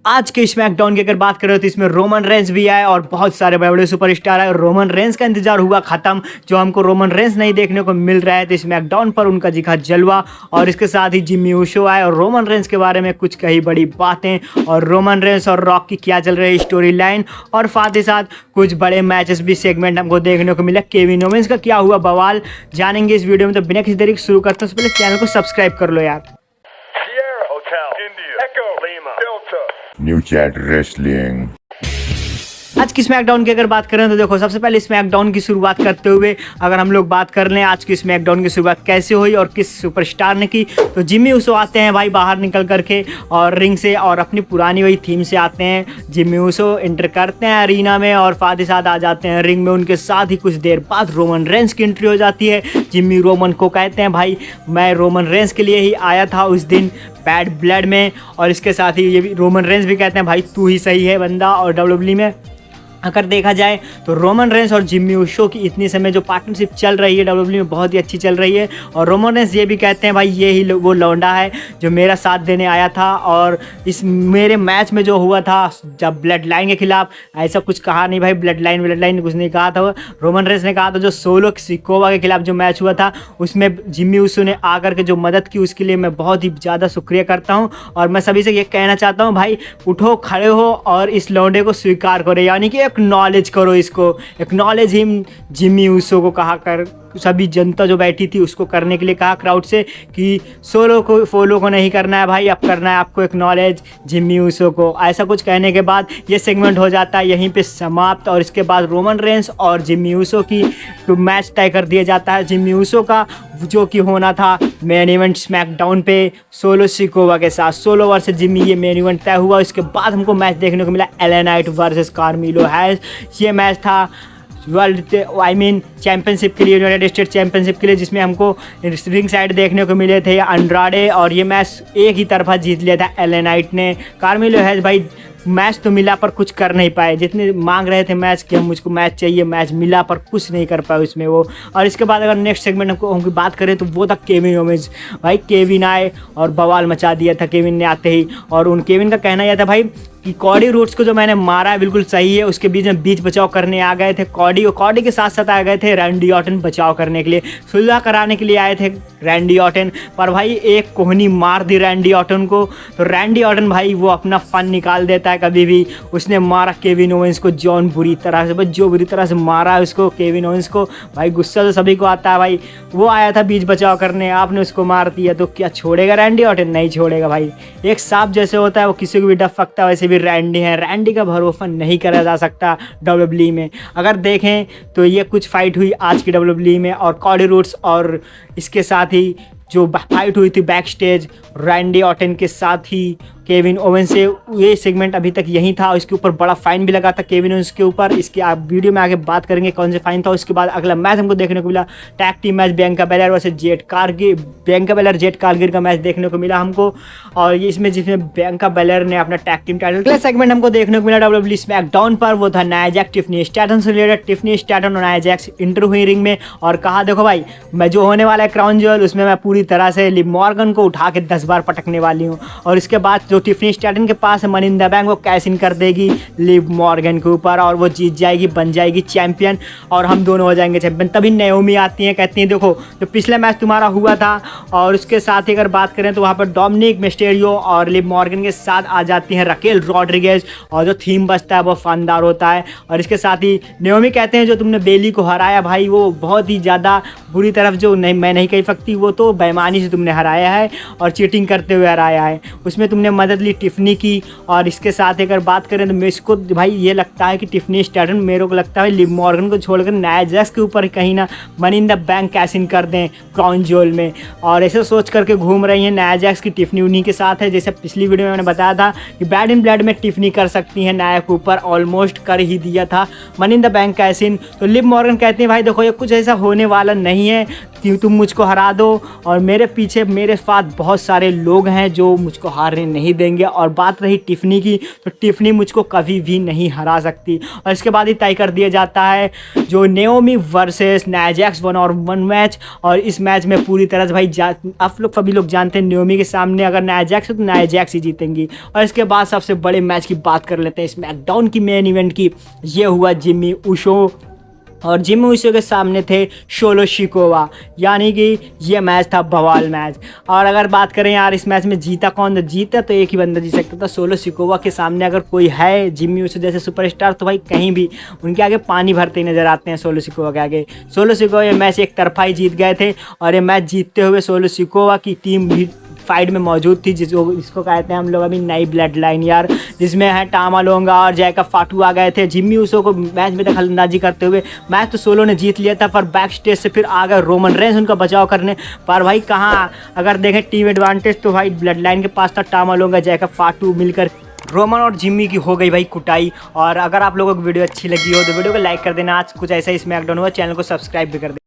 आज के स्मैकडाउन की अगर बात करें तो इसमें रोमन रेंस भी आए और बहुत सारे बड़े बड़े सुपरस्टार आए। रोमन रेंस का इंतजार हुआ खत्म, जो हमको रोमन रेंस नहीं देखने को मिल रहा है, तो स्मैकडाउन पर उनका दिखा जलवा। और इसके साथ ही जिम्मी ऊसो आए और रोमन रेंस के बारे में कुछ कही बड़ी बातें, और रोमन रेंस और रॉक की क्या चल रही है स्टोरी लाइन, और साथ ही साथ कुछ बड़े मैचेस भी सेगमेंट हमको देखने को मिला। केविन ओवेंस का क्या हुआ बवाल जानेंगे इस वीडियो में। तो बिना किसी देरी शुरू करते हैं, उससे पहले चैनल को सब्सक्राइब कर लो यार। New Chat Wrestling। आज की स्मैकडाउन की अगर बात करें तो देखो, सबसे पहले स्मैकडाउन की शुरुआत करते हुए अगर हम लोग बात कर लें आज की स्मैकडाउन की शुरुआत कैसे हुई और किस सुपरस्टार ने की, तो जिम्मी ऊसो आते हैं भाई बाहर निकल करके और रिंग से, और अपनी पुरानी वही थीम से आते हैं। जिम्मी ऊसो एंटर करते हैं अरीना में और साथ ही साथ आ जाते हैं रिंग में। उनके साथ ही कुछ देर बाद रोमन रेंस की एंट्री हो जाती है। जिम्मी रोमन को कहते हैं भाई मैं रोमन रेंस के लिए ही आया था उस दिन बैड ब्लड में, और इसके साथ ही ये भी रोमन रेंस भी कहते हैं भाई तू ही सही है बंदा। और डब्ल्यूडब्ल्यू में अगर देखा जाए तो रोमन रेंस और जिम्मी ऊसो की इतनी समय जो पार्टनरशिप चल रही है डब्ल्यूडब्ल्यू में बहुत ही अच्छी चल रही है। और रोमन रेंस ये भी कहते हैं भाई ये ही वो लौंडा है जो मेरा साथ देने आया था, और इस मेरे मैच में जो हुआ था जब ब्लड लाइन के खिलाफ, ऐसा कुछ कहा नहीं भाई, ब्लड लाइन कुछ नहीं कहा था। रोमन रेंस ने कहा था जो सोलो सिकोवा के खिलाफ जो मैच हुआ था उसमें जिम्मी ऊसो ने आकर के जो मदद की उसके लिए मैं बहुत ही ज़्यादा शुक्रिया करता हूँ। और मैं सभी से ये कहना चाहता हूँ भाई उठो खड़े हो और इस लौंडे को स्वीकार करो, यानी कि एक्नॉलेज करो इसको, एक्नॉलेज हिम। जिम्मी ऊसो को कहा कर सभी जनता जो बैठी थी उसको करने के लिए कहा क्राउड से कि सोलो को फॉलो को नहीं करना है भाई, अब करना है आपको एक्नॉलेज जिम्मी ऊसो को। ऐसा कुछ कहने के बाद ये सेगमेंट हो जाता है यहीं पे समाप्त, और इसके बाद रोमन रेंस और जिम्मी ऊसो की तो मैच तय कर दिया जाता है। जिम्मी ऊसो का जो कि होना था मेन इवेंट स्मैकडाउन पे सोलो सिकोवा के साथ, सोलो वर्सेस जिम्मी, ये मेन इवेंट तय हुआ। इसके बाद हमको मैच देखने को मिला एला नाइट वर्सेस कार्मेलो हैज। ये मैच था वर्ल्ड चैंपियनशिप के लिए, यूनाइटेड स्टेट चैंपियनशिप के लिए, जिसमें हमको रिंग साइड देखने को मिले थे अंड्राडे, और ये मैच एक ही तरफा जीत लिया था एला नाइट ने। कार्मेलो हैज भाई मैच तो मिला पर कुछ कर नहीं पाए, जितने मांग रहे थे मैच कि हम मुझको मैच चाहिए, मैच मिला पर कुछ नहीं कर पाए उसमें वो। और इसके बाद अगर नेक्स्ट सेगमेंट हमको बात करें तो वो था केविन ओवेंस। भाई केविन आए और बवाल मचा दिया था केविन ने आते ही, और उन केविन का कहना यह था भाई कि कॉडी रोड्स को जो मैंने मारा है बिल्कुल सही है, उसके बीच में बीच बचाव करने आ गए थे कॉडी के साथ साथ आ गए थे रैंडी ऑर्टन बचाव करने के लिए, सुलह कराने के लिए आए थे रैंडी ऑर्टन, पर भाई एक कोहनी मार दी रैंडी ऑर्टन को। तो रैंडी ऑर्टन भाई वो अपना फन निकाल देता है कभी भी, उसने मारा केविन ओवेंस को जॉन बुरी तरह से, जो बुरी तरह से मारा उसको केविन ओवेंस को। भाई गुस्सा तो सभी को आता है भाई, वो आया था बीच बचाव करने, आपने उसको मार दिया तो क्या छोड़ेगा रैंडी ऑर्टन? नहीं छोड़ेगा भाई। एक सांप जैसे होता है वो किसी को भी डर सकता है, वैसे भी रैंडी है, रैंडी का भरोसा नहीं करा जा सकता डब्ल्यूडब्ल्यू में। अगर देखें तो ये कुछ फाइट हुई आज की डब्ल्यूडब्ल्यू में, और कॉडी रोड्स और इसके साथ ही जो फाइट हुई थी बैक स्टेज रैंडी ऑर्टन के साथ ही केविन ओवेंस से, ये सेगमेंट अभी तक यहीं था। इसके ऊपर बड़ा फाइन भी लगा था केविन ओवेंस के ऊपर, इसकी आप वीडियो में आगे बात करेंगे कौन से फाइन था। उसके बाद अगला मैच हमको देखने को मिला tag team match Bianca baler versus jet Kargil, Bianca baler jet Kargil का मैच देखने को मिला हमको, और इसमें जिसमें बियांका बेलर ने अपना टैग टीम टाइटल। अगला सेगमेंट हमको देखने को मिला डब्ल्यूडब्ल्यू स्मैकडाउन पर, वो था नाया जैक्स टिफनी स्टैटन से रिलेटेड। टिफनी स्टैटन और नाया जैक्स इंटर हुई रिंग में और कहा देखो भाई मैं जो होने वाला है क्राउन ज्वेल उसमें मैं पूरी तरह से लिव मॉर्गन को उठा के 10 बार पटकने वाली हूँ। और इसके बाद जो टिफनी स्टैटन के पास है मनी इन द बैंक, वो कैश इन कर देगी लिव मॉर्गन के ऊपर और वो जीत जाएगी, बन जाएगी चैंपियन, और हम दोनों हो जाएंगे चैंपियन। तभी नाओमी आती हैं, कहती हैं देखो जो पिछला मैच तुम्हारा हुआ था। और उसके साथ ही अगर बात करें तो वहाँ पर डोमिनिक मिस्टेरियो और लिव मॉर्गन के साथ आ जाती हैं रकेल रॉड्रिगेज, और जो थीम बजता है वो शानदार होता है। और इसके साथ ही नाओमी कहते हैं जो तुमने बेली को हराया भाई वो बहुत ही ज़्यादा बुरी तरफ, जो नहीं मैं नहीं कह सकती, वो तो बेईमानी से तुमने हराया है और चीटिंग करते हुए हराया है, उसमें तुमने मदद ली टिफनी की। और इसके साथ अगर बात करें तो मुझको भाई ये लगता है कि टिफनी स्टैटन, मेरे को लगता है लिव मॉर्गन को छोड़कर नाया जैक्स के ऊपर कहीं ना money in the bank cash in कर दें क्राउन ज्वेल में, और ऐसे सोच करके घूम रही हैं। नाया जैक्स की टिफनी उन्हीं के साथ है, जैसे पिछली वीडियो में मैंने बताया था कि बैड इन ब्लड में टिफनी कर सकती हैं नाया के ऊपर, ऑलमोस्ट कर ही दिया था money in the bank cash in. तो लिव मॉर्गन कहते हैं भाई देखो ये कुछ ऐसा होने वाला नहीं है, कि तुम मुझको हरा दो, और मेरे पीछे मेरे साथ बहुत सारे लोग हैं जो मुझको हारने नहीं देंगे। और बात रही टिफ़नी की, तो टिफ़नी मुझको कभी भी नहीं हरा सकती। और इसके बाद ही तय कर दिया जाता है जो Naomi versus Nia Jax 1-on-1 match. और इस मैच में पूरी तरह से भाई आप लोग सभी लोग जानते हैं नेओमी के सामने अगर नाया जैक्स है तो नाया जैक्स ही जीतेंगी। और इसके बाद सबसे बड़े मैच की बात कर लेते हैं स्मैकडाउन की मेन इवेंट की। ये हुआ जिमी ऊसो, और जिमी ऊसो के सामने थे सोलो सिकोवा, यानी कि ये मैच था बवाल मैच। और अगर बात करें यार इस मैच में जीता कौन, तो जीता तो एक ही बंदा जीत सकता था। सोलो सिकोवा के सामने अगर कोई है जिमी ऊसो जैसे सुपरस्टार, तो भाई कहीं भी उनके आगे पानी भरते ही नजर आते हैं सोलो सिकोवा के आगे। सोलो सिकोवा ये मैच एक तरफा ही जीत गए थे, और ये मैच जीतते हुए सोलो सिकोवा की टीम भी फाइट में मौजूद थी, जिसको कहते हैं हम लोग अभी नई ब्लड लाइन यार, जिसमें है टामा लोंगा और जैकब फाटू आ गए थे जिमी ऊसो को मैच में दखलंदाजी करते हुए। मैच तो सोलो ने जीत लिया था, पर बैक स्टेज से फिर आ गए रोमन रेंस उनका बचाव करने। पर भाई कहाँ, अगर देखें टीम एडवांटेज तो भाई ब्लड लाइन के पास था। टामा लोंगा जैकब फाटू मिलकर रोमन और जिम्मी की हो गई भाई कुटाई। और अगर आप लोगों को वीडियो अच्छी लगी हो तो वीडियो को लाइक कर देना। आज कुछ ऐसा ही स्मैकडाउन हुआ, चैनल को सब्सक्राइब भी कर देना।